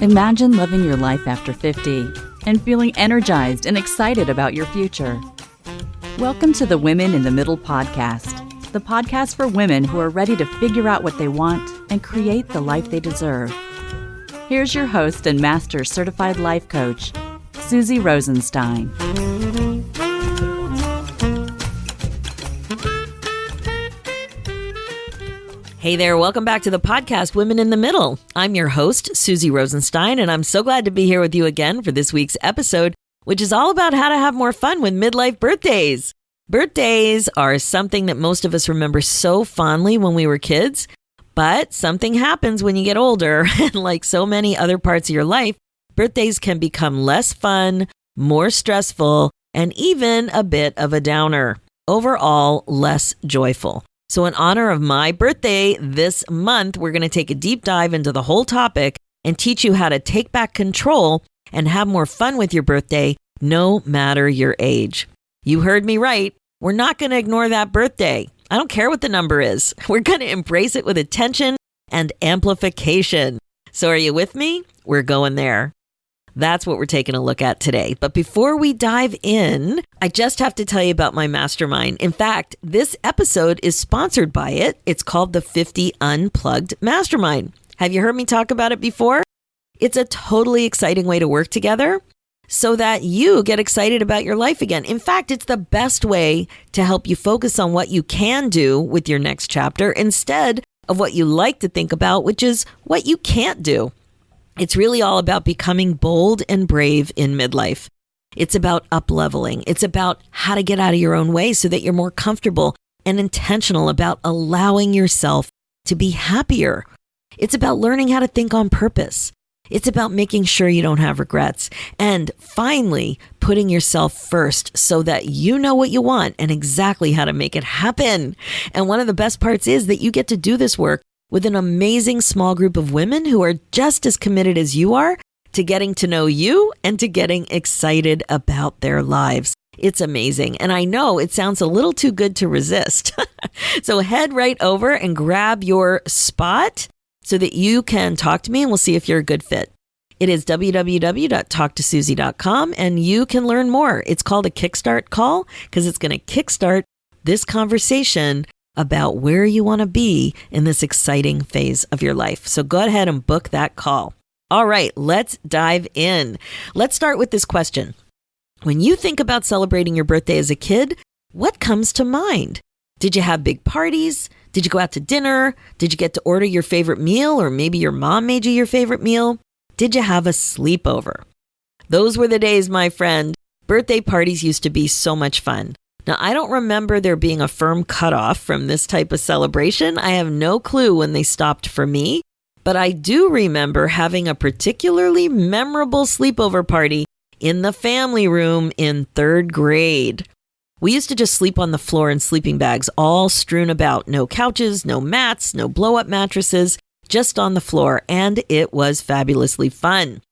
Imagine living your life after 50 and feeling energized and excited about your future. Welcome to the Women in the Middle podcast, the podcast for women who are ready to figure out what they want and create the life they deserve. Here's your host and master certified life coach, Suzy Rosenstein. Hey there, welcome back to the podcast, Women in the Middle. I'm your host, Suzy Rosenstein, and I'm so glad to be here with you again for this week's episode, which is all about how to have more fun with midlife birthdays. Birthdays are something that most of us remember so fondly when we were kids, but something happens when you get older, and like so many other parts of your life, birthdays can become less fun, more stressful, and even a bit of a downer. Overall, less joyful. So in honor of my birthday this month, we're going to take a deep dive into the whole topic and teach you how to take back control and have more fun with your birthday, no matter your age. You heard me right. We're not going to ignore that birthday. I don't care what the number is. We're going to embrace it with attention and amplification. So are you with me? We're going there. That's what we're taking a look at today. But before we dive in, I just have to tell you about my mastermind. In fact, this episode is sponsored by it. It's called the 50 Unplugged Mastermind. Have you heard me talk about it before? It's a totally exciting way to work together so that you get excited about your life again. In fact, it's the best way to help you focus on what you can do with your next chapter instead of what you like to think about, which is what you can't do. It's really all about becoming bold and brave in midlife. It's about up-leveling. It's about how to get out of your own way so that you're more comfortable and intentional about allowing yourself to be happier. It's about learning how to think on purpose. It's about making sure you don't have regrets. And finally, putting yourself first so that you know what you want and exactly how to make it happen. And one of the best parts is that you get to do this work with an amazing small group of women who are just as committed as you are to getting to know you and to getting excited about their lives. It's amazing. And I know it sounds a little too good to resist. So head right over and grab your spot so that you can talk to me and we'll see if you're a good fit. It is www.talktosuzy.com and you can learn more. It's called a Kickstart call because it's going to kickstart this conversation about where you want to be in this exciting phase of your life. So go ahead and book that call. All right, let's dive in. Let's start with this question. When you think about celebrating your birthday as a kid, what comes to mind? Did you have big parties? Did you go out to dinner? Did you get to order your favorite meal, or maybe your mom made you your favorite meal? Did you have a sleepover? Those were the days, my friend. Birthday parties used to be so much fun. Now, I don't remember there being a firm cutoff from this type of celebration. I have no clue when they stopped for me, but I do remember having a particularly memorable sleepover party in the family room in 3rd grade. We used to just sleep on the floor in sleeping bags, all strewn about. No couches, no mats, no blow-up mattresses, just on the floor, and it was fabulously fun.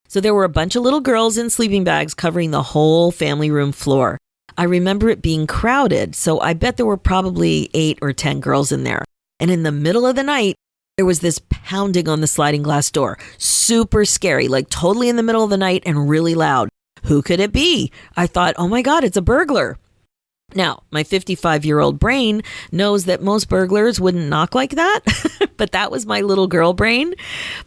So there were a bunch of little girls in sleeping bags covering the whole family room floor. I remember it being crowded, so I bet there were probably 8 or 10 girls in there. And in the middle of the night, there was this pounding on the sliding glass door. Super scary, like totally in the middle of the night and really loud. Who could it be? I thought, oh my God, it's a burglar. Now, my 55-year-old brain knows that most burglars wouldn't knock like that, but that was my little girl brain,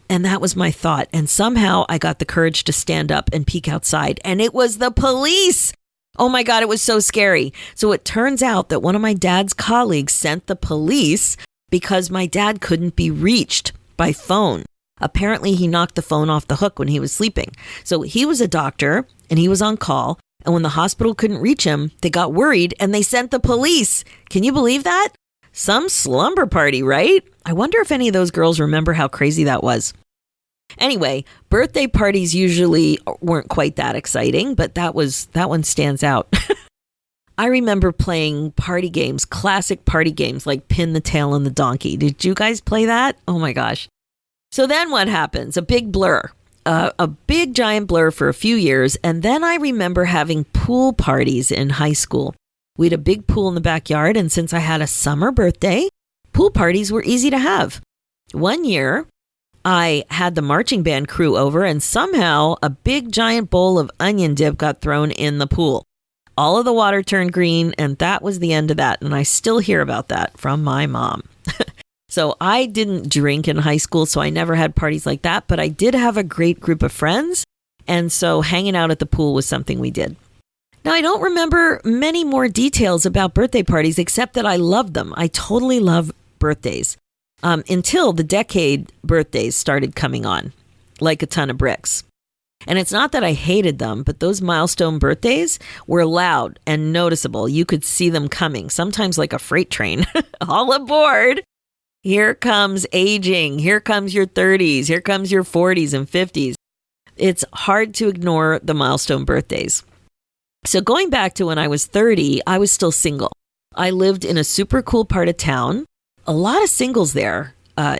and that was my thought. And somehow I got the courage to stand up and peek outside, and it was the police. Oh my God, it was so scary. So it turns out that one of my dad's colleagues sent the police because my dad couldn't be reached by phone. Apparently, he knocked the phone off the hook when he was sleeping. So he was a doctor and he was on call. And when the hospital couldn't reach him, they got worried and they sent the police. Can you believe that? Some slumber party, right? I wonder if any of those girls remember how crazy that was. Anyway, birthday parties usually weren't quite that exciting, but that one stands out. I remember playing party games, classic party games like Pin the Tail on the Donkey. Did you guys play that? Oh my gosh. So then what happens? A big blur. A big giant blur for a few years. And then I remember having pool parties in high school. We had a big pool in the backyard. And since I had a summer birthday, pool parties were easy to have. One year, I had the marching band crew over and somehow a big giant bowl of onion dip got thrown in the pool. All of the water turned green and that was the end of that. And I still hear about that from my mom. So I didn't drink in high school, so I never had parties like that, but I did have a great group of friends. And so hanging out at the pool was something we did. Now, I don't remember many more details about birthday parties, except that I loved them. I totally love birthdays until the decade birthdays started coming on, like a ton of bricks. And it's not that I hated them, but those milestone birthdays were loud and noticeable. You could see them coming, sometimes like a freight train. All aboard. Here comes aging. Here comes your 30s. Here comes your 40s and 50s. It's hard to ignore the milestone birthdays. So going back to when I was 30, I was still single. I lived in a super cool part of town. A lot of singles there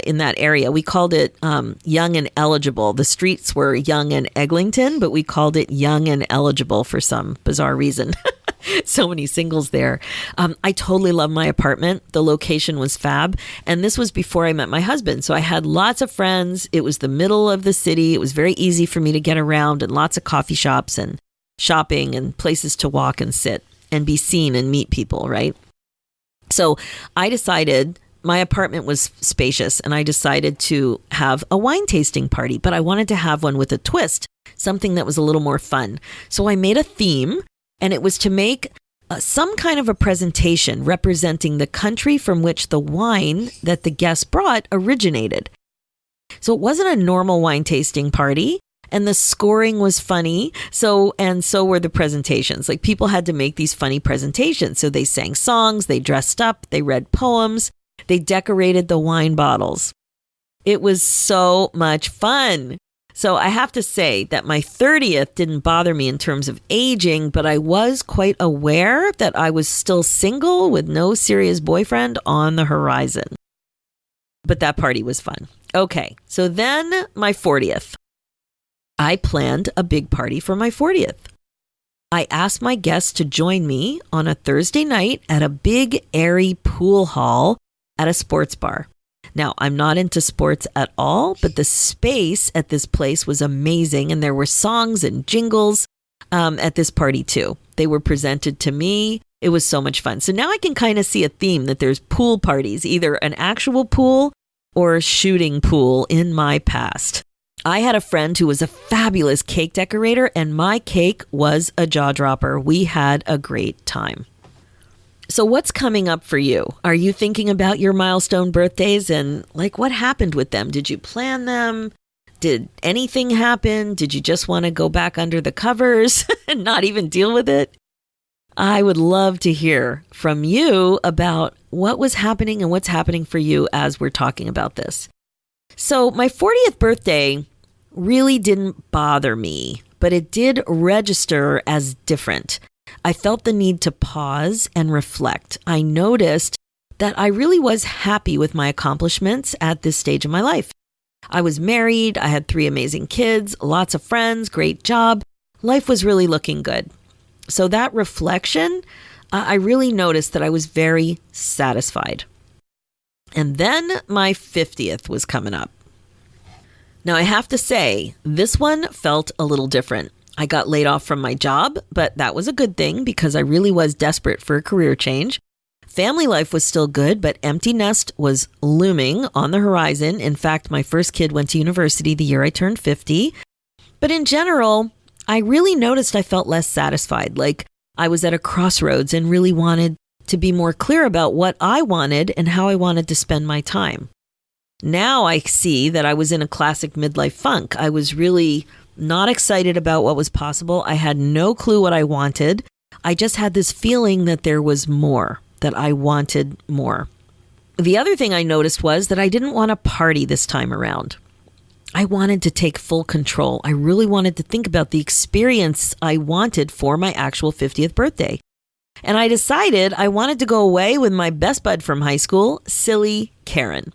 in that area. We called it Young and Eligible. The streets were Young and Eglinton, but we called it Young and Eligible for some bizarre reason. So many singles there. I totally loved my apartment. The location was fab. And this was before I met my husband. So I had lots of friends. It was the middle of the city. It was very easy for me to get around and lots of coffee shops and shopping and places to walk and sit and be seen and meet people, right? So I decided my apartment was spacious and I decided to have a wine tasting party, but I wanted to have one with a twist, something that was a little more fun. So I made a theme. And it was to make some kind of a presentation representing the country from which the wine that the guests brought originated. So it wasn't a normal wine tasting party, and the scoring was funny. So were the presentations. Like people had to make these funny presentations. So they sang songs, they dressed up, they read poems, they decorated the wine bottles. It was so much fun. So I have to say that my 30th didn't bother me in terms of aging, but I was quite aware that I was still single with no serious boyfriend on the horizon. But that party was fun. Okay, so then my 40th. I planned a big party for my 40th. I asked my guests to join me on a Thursday night at a big, airy pool hall at a sports bar. Now, I'm not into sports at all, but the space at this place was amazing. And there were songs and jingles at this party too. They were presented to me. It was so much fun. So now I can kind of see a theme that there's pool parties, either an actual pool or a shooting pool in my past. I had a friend who was a fabulous cake decorator and my cake was a jaw dropper. We had a great time. So what's coming up for you? Are you thinking about your milestone birthdays and like what happened with them? Did you plan them? Did anything happen? Did you just want to go back under the covers and not even deal with it? I would love to hear from you about what was happening and what's happening for you as we're talking about this. So my 40th birthday really didn't bother me, but it did register as different. I felt the need to pause and reflect. I noticed that I really was happy with my accomplishments at this stage of my life. I was married, I had 3 amazing kids, lots of friends, great job. Life was really looking good. So that reflection, I really noticed that I was very satisfied. And then my 50th was coming up. Now I have to say, this one felt a little different. I got laid off from my job, but that was a good thing because I really was desperate for a career change. Family life was still good, but empty nest was looming on the horizon. In fact, my first kid went to university the year I turned 50. But in general, I really noticed I felt less satisfied, like I was at a crossroads and really wanted to be more clear about what I wanted and how I wanted to spend my time. Now I see that I was in a classic midlife funk. I was really not excited about what was possible. I had no clue what I wanted. I just had this feeling that there was more, that I wanted more. The other thing I noticed was that I didn't want to party this time around. I wanted to take full control. I really wanted to think about the experience I wanted for my actual 50th birthday. And I decided I wanted to go away with my best bud from high school, Silly Karen.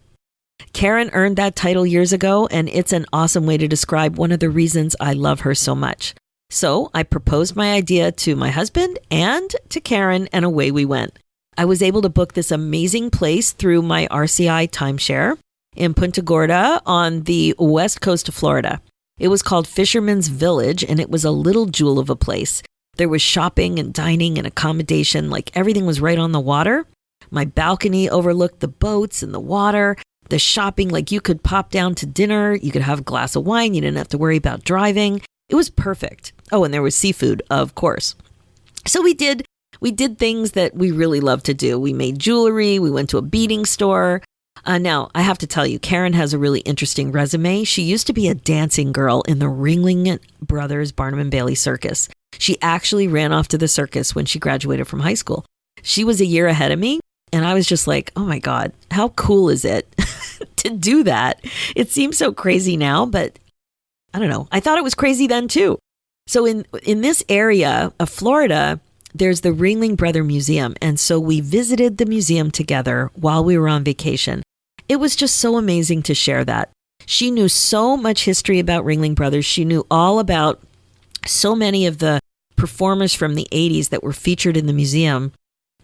Karen earned that title years ago, and it's an awesome way to describe one of the reasons I love her so much. So I proposed my idea to my husband and to Karen, and away we went. I was able to book this amazing place through my RCI timeshare. in Punta Gorda on the west coast of Florida. It was called Fisherman's Village, and it was a little jewel of a place. There was shopping and dining and accommodation, like everything was right on the water. My balcony overlooked the boats and the water. The shopping, like you could pop down to dinner, you could have a glass of wine, you didn't have to worry about driving. It was perfect. Oh, and there was seafood, of course. So we did things that we really love to do. We made jewelry, we went to a beading store. Now, I have to tell you, Karen has a really interesting resume. She used to be a dancing girl in the Ringling Brothers Barnum and Bailey Circus. She actually ran off to the circus when she graduated from high school. She was a year ahead of me, and I was just like, oh my God, how cool is it to do that? It seems so crazy now, but I don't know. I thought it was crazy then too. So in this area of Florida, there's the Ringling Brother Museum. And so we visited the museum together while we were on vacation. It was just so amazing to share that. She knew so much history about Ringling Brothers. She knew all about so many of the performers from the 80s that were featured in the museum.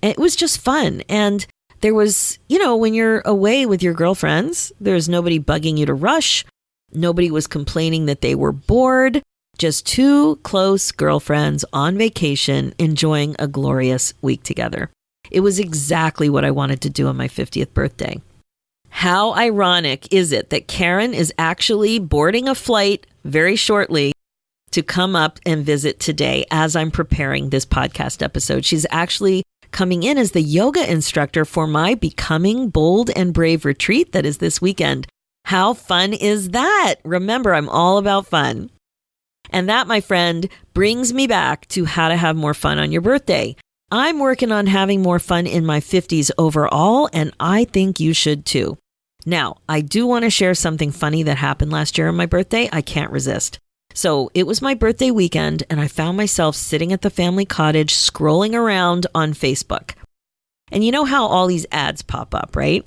And it was just fun. And there was, when you're away with your girlfriends, there's nobody bugging you to rush. Nobody was complaining that they were bored. Just two close girlfriends on vacation enjoying a glorious week together. It was exactly what I wanted to do on my 50th birthday. How ironic is it that Karen is actually boarding a flight very shortly to come up and visit today as I'm preparing this podcast episode. She's actually coming in as the yoga instructor for my Becoming Bold and Brave retreat that is this weekend. How fun is that? Remember, I'm all about fun. And that, my friend, brings me back to how to have more fun on your birthday. I'm working on having more fun in my 50s overall, and I think you should too. Now, I do want to share something funny that happened last year on my birthday. I can't resist. So it was my birthday weekend, and I found myself sitting at the family cottage scrolling around on Facebook. And you know how all these ads pop up, right?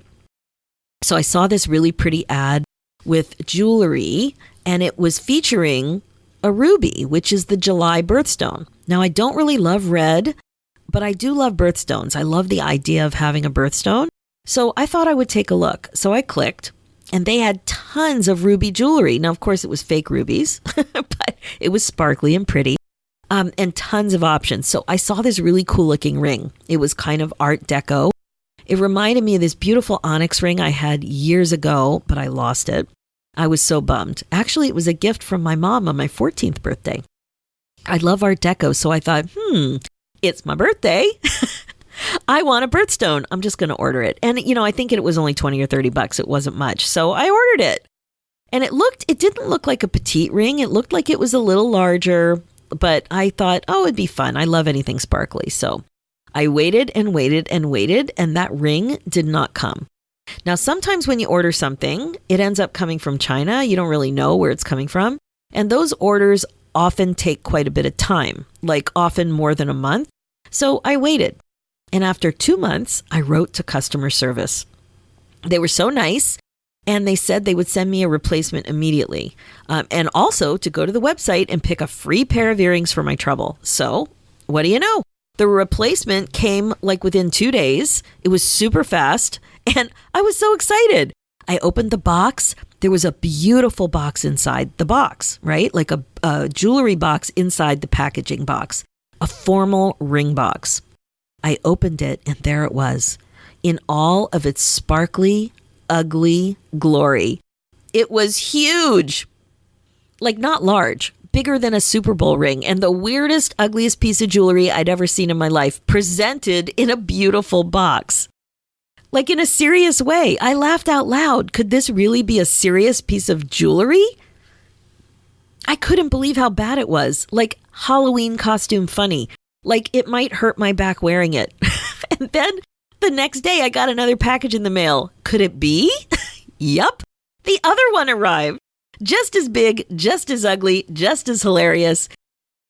So I saw this really pretty ad with jewelry, and it was featuring a ruby, which is the July birthstone. Now, I don't really love red, but I do love birthstones. I love the idea of having a birthstone. So I thought I would take a look. So I clicked, and they had tons of ruby jewelry. Now, of course, it was fake rubies, but it was sparkly and pretty, and tons of options. So I saw this really cool looking ring. It was kind of Art Deco. It reminded me of this beautiful onyx ring I had years ago, but I lost it. I was so bummed. Actually, it was a gift from my mom on my 14th birthday. I love Art Deco, so I thought, it's my birthday. I want a birthstone. I'm just going to order it. And, I think it was only $20 or $30. It wasn't much. So I ordered it. And it didn't look like a petite ring. It looked like it was a little larger, but I thought, it'd be fun. I love anything sparkly. So I waited and waited and waited, and that ring did not come. Now, sometimes when you order something, it ends up coming from China. You don't really know where it's coming from. And those orders often take quite a bit of time, like often more than a month. So I waited. And after 2 months, I wrote to customer service. They were so nice, and they said they would send me a replacement immediately. And also to go to the website and pick a free pair of earrings for my trouble. So what do you know? The replacement came like within 2 days. It was super fast. And I was so excited. I opened the box. There was a beautiful box inside the box, right? Like a jewelry box inside the packaging box, a formal ring box. I opened it, and there it was in all of its sparkly, ugly glory. It was huge, like not large, bigger than a Super Bowl ring, and the weirdest, ugliest piece of jewelry I'd ever seen in my life, presented in a beautiful box. Like in a serious way. I laughed out loud. Could this really be a serious piece of jewelry? I couldn't believe how bad it was. Like Halloween costume funny. Like it might hurt my back wearing it. And then the next day I got another package in the mail. Could it be? Yup. The other one arrived. Just as big, just as ugly, just as hilarious.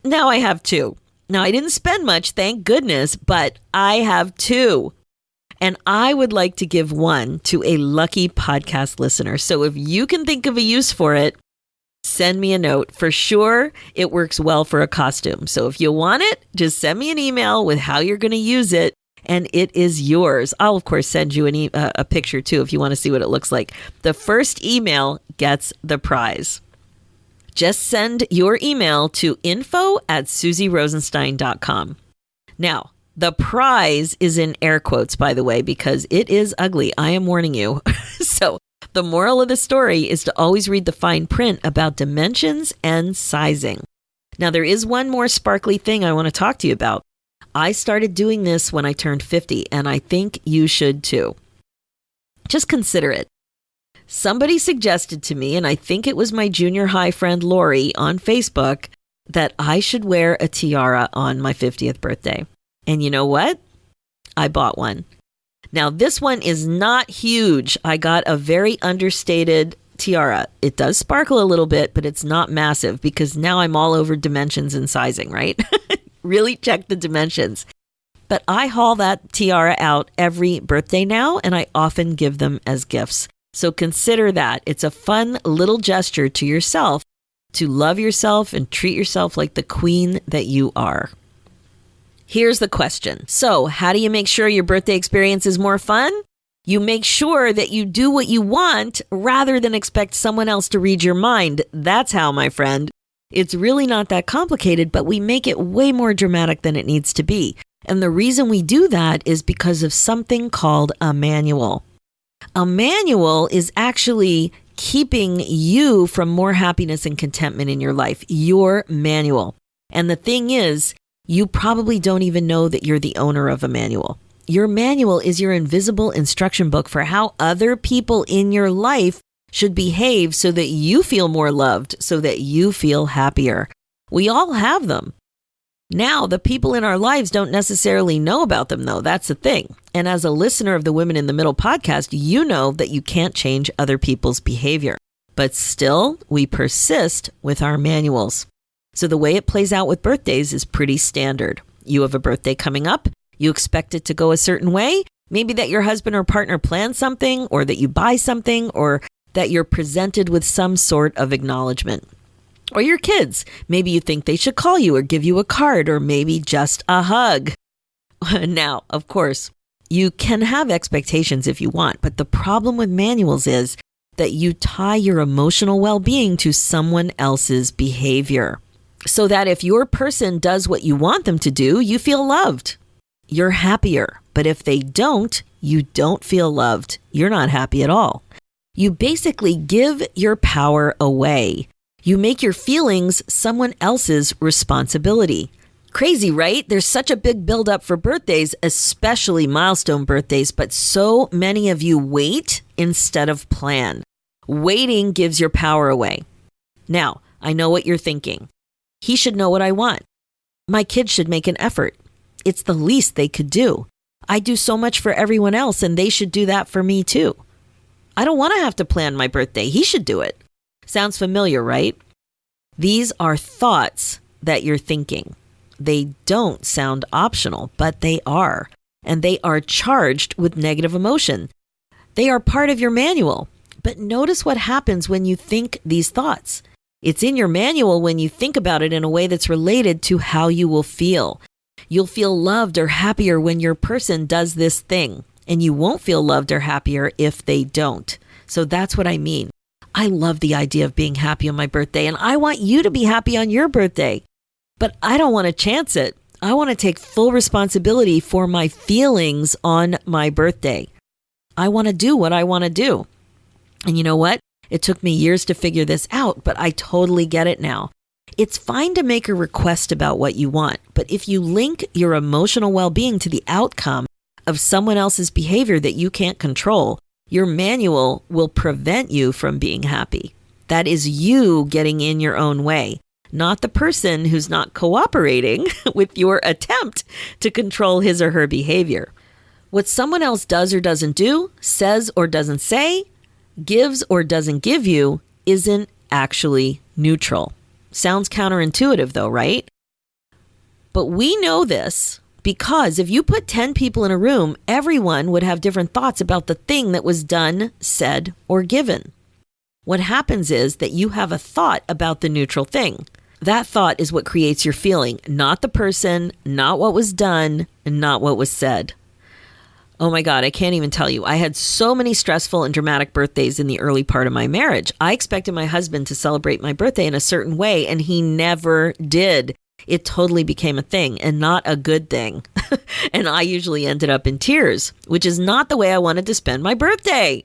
Now I have two. Now I didn't spend much, thank goodness, but I have two. And I would like to give one to a lucky podcast listener. So if you can think of a use for it, send me a note. For sure, it works well for a costume. So if you want it, just send me an email with how you're going to use it, and it is yours. I'll, of course, send you a picture too if you want to see what it looks like. The first email gets the prize. Just send your email to info@suzyrosenstein.com. Now, the prize is in air quotes, by the way, because it is ugly. I am warning you. So the moral of the story is to always read the fine print about dimensions and sizing. Now, there is one more sparkly thing I want to talk to you about. I started doing this when I turned 50, and I think you should too. Just consider it. Somebody suggested to me, and I think it was my junior high friend Lori on Facebook, that I should wear a tiara on my 50th birthday. And you know what? I bought one. Now, this one is not huge. I got a very understated tiara. It does sparkle a little bit, but it's not massive because now I'm all over dimensions and sizing, right? Really check the dimensions. But I haul that tiara out every birthday now, and I often give them as gifts. So consider that. It's a fun little gesture to yourself to love yourself and treat yourself like the queen that you are. Here's the question. So, how do you make sure your birthday experience is more fun? You make sure that you do what you want rather than expect someone else to read your mind. That's how, my friend. It's really not that complicated, but we make it way more dramatic than it needs to be. And the reason we do that is because of something called a manual. A manual is actually keeping you from more happiness and contentment in your life. Your manual. And the thing is, you probably don't even know that you're the owner of a manual. Your manual is your invisible instruction book for how other people in your life should behave so that you feel more loved, so that you feel happier. We all have them. Now, the people in our lives don't necessarily know about them, though. That's the thing. And as a listener of the Women in the Middle podcast, you know that you can't change other people's behavior. But still, we persist with our manuals. So the way it plays out with birthdays is pretty standard. You have a birthday coming up. You expect it to go a certain way. Maybe that your husband or partner plans something, or that you buy something, or that you're presented with some sort of acknowledgement. Or your kids. Maybe you think they should call you or give you a card, or maybe just a hug. Now, of course, you can have expectations if you want, but the problem with manuals is that you tie your emotional well-being to someone else's behavior. So that if your person does what you want them to do, you feel loved. You're happier. But if they don't, you don't feel loved. You're not happy at all. You basically give your power away. You make your feelings someone else's responsibility. Crazy, right? There's such a big buildup for birthdays, especially milestone birthdays, but so many of you wait instead of plan. Waiting gives your power away. Now, I know what you're thinking. He should know what I want. My kids should make an effort. It's the least they could do. I do so much for everyone else, and they should do that for me too. I don't want to have to plan my birthday. He should do it. Sounds familiar, right? These are thoughts that you're thinking. They don't sound optional, but they are. And they are charged with negative emotion. They are part of your manual. But notice what happens when you think these thoughts. It's in your manual when you think about it in a way that's related to how you will feel. You'll feel loved or happier when your person does this thing, and you won't feel loved or happier if they don't. So that's what I mean. I love the idea of being happy on my birthday, and I want you to be happy on your birthday. But I don't want to chance it. I want to take full responsibility for my feelings on my birthday. I want to do what I want to do. And you know what? It took me years to figure this out, but I totally get it now. It's fine to make a request about what you want, but if you link your emotional well-being to the outcome of someone else's behavior that you can't control, your manual will prevent you from being happy. That is you getting in your own way, not the person who's not cooperating with your attempt to control his or her behavior. What someone else does or doesn't do, says or doesn't say, gives or doesn't give you isn't actually neutral. Sounds counterintuitive though, right? But we know this because if you put 10 people in a room, everyone would have different thoughts about the thing that was done, said, or given. What happens is that you have a thought about the neutral thing. That thought is what creates your feeling, not the person, not what was done, and not what was said. Oh my God, I can't even tell you. I had so many stressful and dramatic birthdays in the early part of my marriage. I expected my husband to celebrate my birthday in a certain way, and he never did. It totally became a thing and not a good thing. And I usually ended up in tears, which is not the way I wanted to spend my birthday.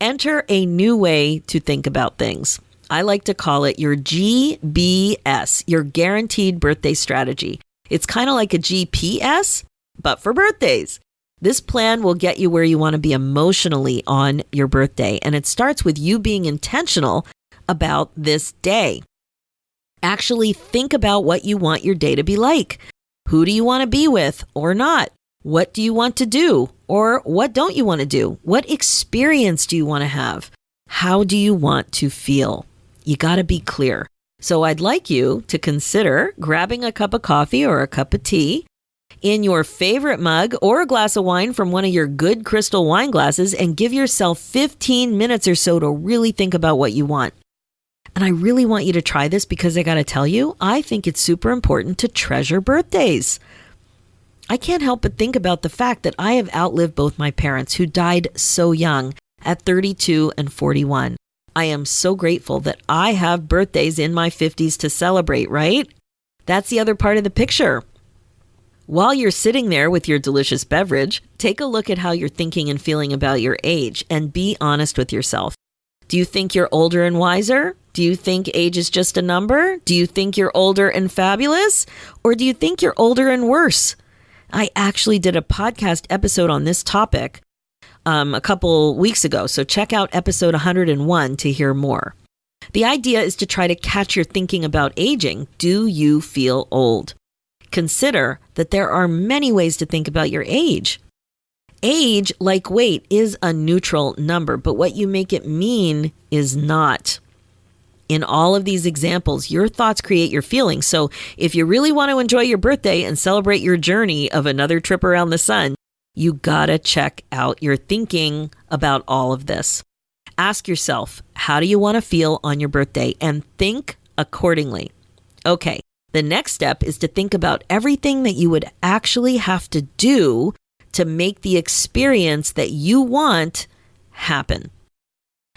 Enter a new way to think about things. I like to call it your GBS, your guaranteed birthday strategy. It's kind of like a GPS, but for birthdays. This plan will get you where you want to be emotionally on your birthday, and it starts with you being intentional about this day. Actually think about what you want your day to be like. Who do you want to be with or not? What do you want to do or what don't you want to do? What experience do you want to have? How do you want to feel? You got to be clear. So I'd like you to consider grabbing a cup of coffee or a cup of tea in your favorite mug or a glass of wine from one of your good crystal wine glasses and give yourself 15 minutes or so to really think about what you want. And I really want you to try this because I got to tell you, I think it's super important to treasure birthdays. I can't help but think about the fact that I have outlived both my parents who died so young at 32 and 41. I am so grateful that I have birthdays in my 50s to celebrate, right? That's the other part of the picture. While you're sitting there with your delicious beverage, take a look at how you're thinking and feeling about your age and be honest with yourself. Do you think you're older and wiser? Do you think age is just a number? Do you think you're older and fabulous? Or do you think you're older and worse? I actually did a podcast episode on this topic a couple weeks ago, so check out episode 101 to hear more. The idea is to try to catch your thinking about aging. Do you feel old? Consider that there are many ways to think about your age. Age, like weight, is a neutral number, but what you make it mean is not. In all of these examples, your thoughts create your feelings. So if you really want to enjoy your birthday and celebrate your journey of another trip around the sun, you gotta check out your thinking about all of this. Ask yourself, how do you want to feel on your birthday? And think accordingly. Okay, the next step is to think about everything that you would actually have to do to make the experience that you want happen.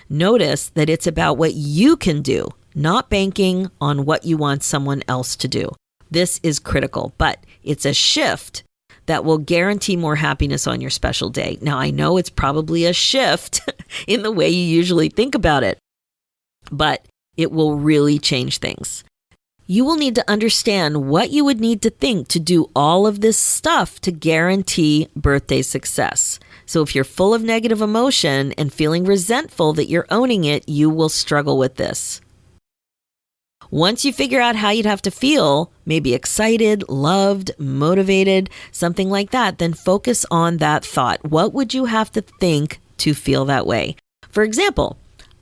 Notice that it's about what you can do, not banking on what you want someone else to do. This is critical, but it's a shift that will guarantee more happiness on your special day. Now, I know it's probably a shift in the way you usually think about it, but it will really change things. You will need to understand what you would need to think to do all of this stuff to guarantee birthday success. So if you're full of negative emotion and feeling resentful that you're owning it, you will struggle with this. Once you figure out how you'd have to feel, maybe excited, loved, motivated, something like that, then focus on that thought. What would you have to think to feel that way? For example,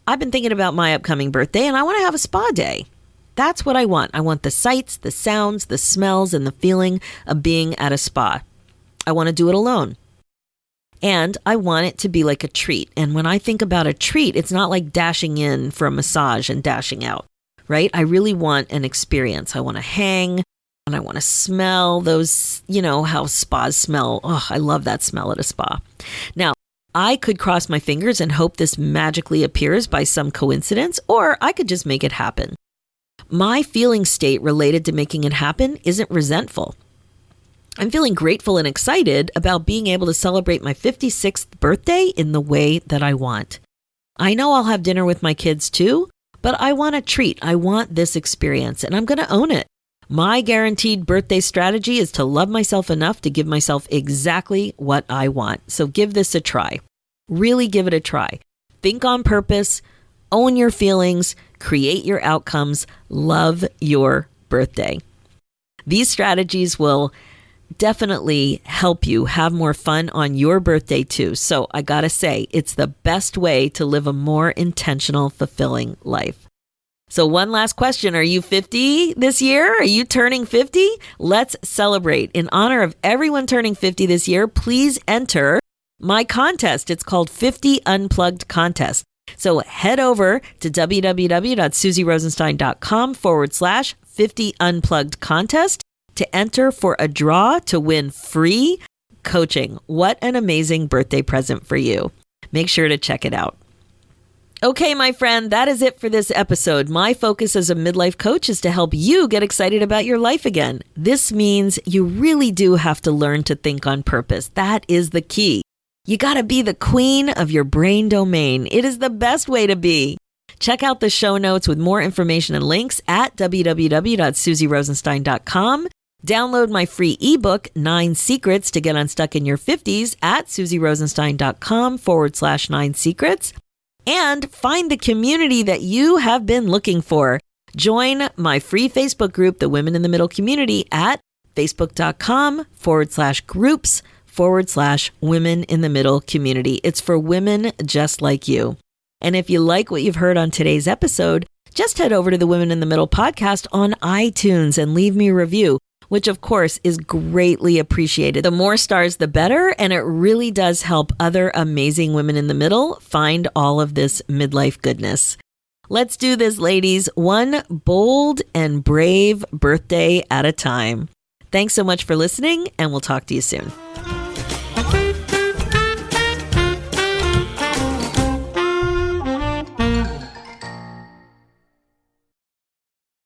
I've been thinking about my upcoming birthday and I want to have a spa day. That's what I want. I want the sights, the sounds, the smells, and the feeling of being at a spa. I want to do it alone. And I want it to be like a treat. And when I think about a treat, it's not like dashing in for a massage and dashing out, right? I really want an experience. I want to hang and I want to smell those, how spas smell. Oh, I love that smell at a spa. Now, I could cross my fingers and hope this magically appears by some coincidence, or I could just make it happen. My feeling state related to making it happen isn't resentful. I'm feeling grateful and excited about being able to celebrate my 56th birthday in the way that I want. I know I'll have dinner with my kids too, but I want a treat. I want this experience and I'm going to own it. My guaranteed birthday strategy is to love myself enough to give myself exactly what I want. So give this a try. Really give it a try. Think on purpose, own your feelings, create your outcomes, love your birthday. These strategies will definitely help you have more fun on your birthday too. So I gotta say, it's the best way to live a more intentional, fulfilling life. So one last question. Are you 50 this year? Are you turning 50? Let's celebrate. In honor of everyone turning 50 this year, please enter my contest. It's called 50 Unplugged Contest. So head over to www.suzyrosenstein.com/50 Unplugged Contest to enter for a draw to win free coaching. What an amazing birthday present for you. Make sure to check it out. Okay, my friend, that is it for this episode. My focus as a midlife coach is to help you get excited about your life again. This means you really do have to learn to think on purpose. That is the key. You got to be the queen of your brain domain. It is the best way to be. Check out the show notes with more information and links at www.suzyrosenstein.com. Download my free ebook, 9 Secrets to Get Unstuck in Your 50s at suzyrosenstein.com/9 secrets. And find the community that you have been looking for. Join my free Facebook group, the Women in the Middle Community, at facebook.com/groups/Women in the Middle Community. It's for women just like you. And if you like what you've heard on today's episode, just head over to the Women in the Middle podcast on iTunes and leave me a review, which of course is greatly appreciated. The more stars, the better, and it really does help other amazing women in the middle find all of this midlife goodness. Let's do this, ladies, one bold and brave birthday at a time. Thanks so much for listening, and we'll talk to you soon.